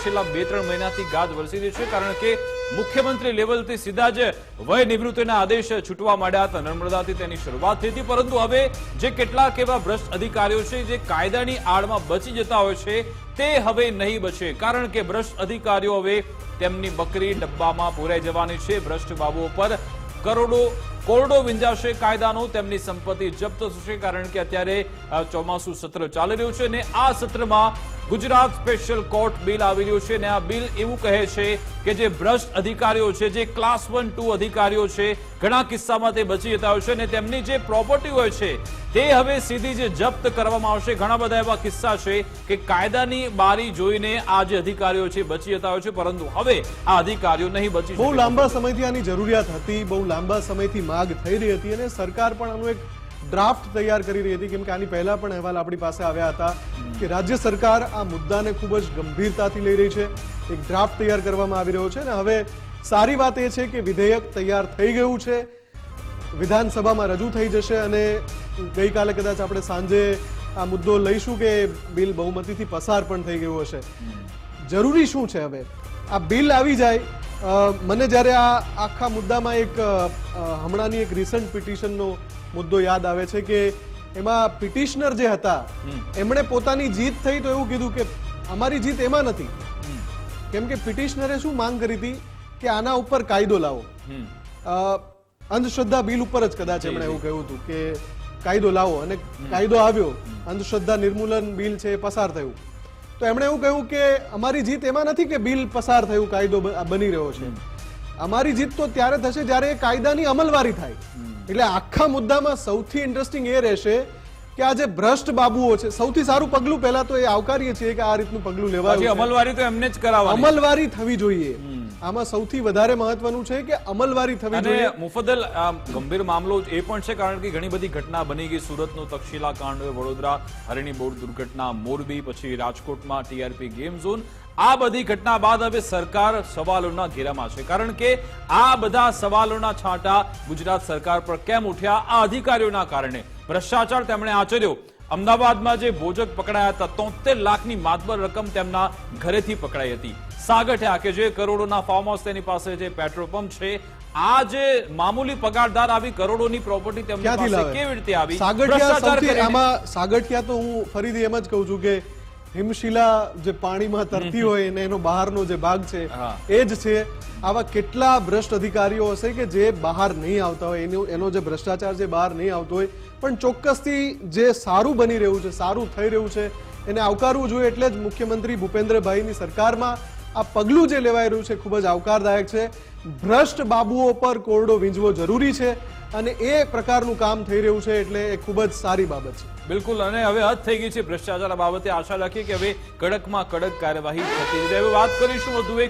છેલ્લા 2-3 મહિનાથી ગાજ વરસી રહી છે, કારણ કે મુખ્યમંત્રી લેવલથી સીધા જ વય નિવૃત્તિના આદેશ છૂટવા માંડ્યા હતા. નર્મદાથી તેની શરૂઆત થઈ હતી, પરંતુ હવે જે કેટલાક એવા ભ્રષ્ટ અધિકારીઓ છે જે કાયદાની આડમાં બચી જતા હોય છે તે હવે નહીં બચે, કારણ કે ભ્રષ્ટ અધિકારીઓ હવે તેમની બકરી ડબ્બામાં પુરાઈ જવાની છે. ભ્રષ્ટ બાબુઓ પર કોરડો વિંજાશે કાયદાનો, તેમની સંપત્તિ જપ્ત થશે, કારણ કે અત્યારે ચોમાસુ સત્ર ચાલી રહ્યું છે અને આ સત્રમાં ગુજરાત સ્પેશિયલ કોર્ટ બિલ આવી રહ્યું છે અને આ બિલ એવું કહે છે કે જે ભ્રષ્ટ અધિકારીઓ છે, જે ક્લાસ 1-2 અધિકારીઓ છે, ઘણા કિસ્સામાં તે બચી જતા હોય છે અને તેમની જે પ્રોપર્ટી હોય છે તે હવે સીધી જ જપ્ત કરવામાં આવશે. ઘણા બધા એવા કિસ્સા છે કે કાયદાની બારી જોઈને આ જે અધિકારીઓ છે બચી જતા હોય છે, પરંતુ હવે આ અધિકારીઓ નહીં બચી શકે. બહુ લાંબા સમયથી આની જરૂરિયાત હતી, બહુ લાંબા સમયથી માંગ થઈ રહી હતી અને સરકાર પણ આનું એક ડ્રાફ્ટ તૈયાર કરી રહી હતી, કેમ કે આની પહેલા પણ અહેવાલ આપણી પાસે આવ્યા હતા કે રાજ્ય સરકાર આ મુદ્દાને ખૂબ જ ગંભીરતાથી લઈ રહી છે. એક ડ્રાફ્ટ તૈયાર કરવામાં આવી રહ્યો છે અને હવે સારી વાત એ છે કે વિધેયક તૈયાર થઈ ગયું છે, વિધાનસભામાં રજૂ થઈ જશે અને ગઈકાલે કદાચ આપણે સાંજે આ મુદ્દો લઈશું કે બિલ બહુમતીથી પસાર પણ થઈ ગયું હશે. જરૂરી શું છે હવે આ બિલ આવી જાય? મને જ્યારે આ આખા મુદ્દામાં એક હમણાંની એક રિસન્ટ પિટિશનનો મુદ્દો યાદ આવે છે કે એમાં પિટિશનર જે હતા એમણે પોતાની જીત થઈ તો એવું કીધું કે અમારી જીત એમાં નથી, કેમ કે પિટિશનરે શું માંગ કરી હતી કે આના ઉપર કાયદો લાવો. અંધશ્રદ્ધા બિલ ઉપર જ કદાચ એમણે એવું કહ્યું હતું કે કાયદો લાવો અને કાયદો આવ્યો, અંધશ્રદ્ધા નિર્મૂલન બિલ છે એ પસાર થયું. તો એમણે એવું કહ્યું કે અમારી જીત એમાં નથી કે બિલ પસાર થયું, કાયદો બની રહ્યો છે. અમારી જીત તો ત્યારે થશે જ્યારે કાયદાની અમલવારી થાય. એટલે આખા મુદ્દામાં સૌથી ઇન્ટરેસ્ટિંગ એ રહેશે કે આ જે ભ્રષ્ટ બાબુઓ છે, સૌથી સારું પગલું પહેલા તો એ આવકારીએ છીએ કે આ રીતનું પગલું લેવાયું, અમલવારી તો એમને જ કરાવવાની, અમલવારી થવી જોઈએ. આમાં સૌથી વધારે મહત્વનું છે કે અમલવારી થવી જોઈએ. મુફદ્દલ ગંભીર મામલો એ પણ છે, કારણ કે ઘણી બધી ઘટના બની ગઈ. સુરતનો તક્ષશિલા કાંડ, વડોદરા હરિણી બોટ દુર્ઘટના, મોરબી, પછી રાજકોટમાં ટીઆરપી ગેમ ઝોન, આ બધી ઘટના બાદ હવે સરકાર સવાલોના ઘેરામાં છે, કારણ કે આ બધા સવાલોના છાંટા ગુજરાત સરકાર પર કેમ ઉઠ્યા? આ અધિકારીઓના કારણે. ભ્રષ્ટાચાર તેમણે આચર્યો. અમદાવાદમાં જે ભોજક પકડાયા હતા, 73 લાખની માતબર રકમ તેમના ઘરેથી પકડાઈ હતી. સાગઠિયા કે જે કરોડોના ફાર્મ હાઉસ તેની પાસે જે પેટ્રોલ પંપ છે, આ જે મામૂલી પગારદાર આવી કરોડોની પ્રોપર્ટી તેમની પાસે કેવી રીતે આવી? સાગઠિયા તો હું ફરીથી એમ જ કહું છું કે હિમશિલા જે પાણીમાં તરતી હોય અને એનો બહારનો જે ભાગ છે એ જ છે. આવા કેટલા ભ્રષ્ટ અધિકારીઓ હશે કે જે બહાર નહીં આવતા હોય, એનો જે ભ્રષ્ટાચાર જે બહાર નહીં આવતો હોય, પણ ચોક્કસથી જે સારું બની રહ્યું છે, સારું થઈ રહ્યું છે એને આવકારવું જોઈએ. એટલે જ મુખ્યમંત્રી ભૂપેન્દ્રભાઈની સરકારમાં આ પગલું જે લેવાઈ રહ્યું છે ખૂબ જ આવકારદાયક છે. ભ્રષ્ટ બાબુઓ પર કોરડો વીંજવો જરૂરી છે અને એ પ્રકારનું કામ થઈ રહ્યું છે, એટલે એ ખૂબ જ સારી બાબત છે. બિલકુલ. અને હવે હદ થઈ ગઈ છે ભ્રષ્ટાચાર બાબતે. આશા રાખીએ કે હવે કડકમાં કડક કાર્યવાહી થતી રહે. હવે વાત કરીશું વધુ એક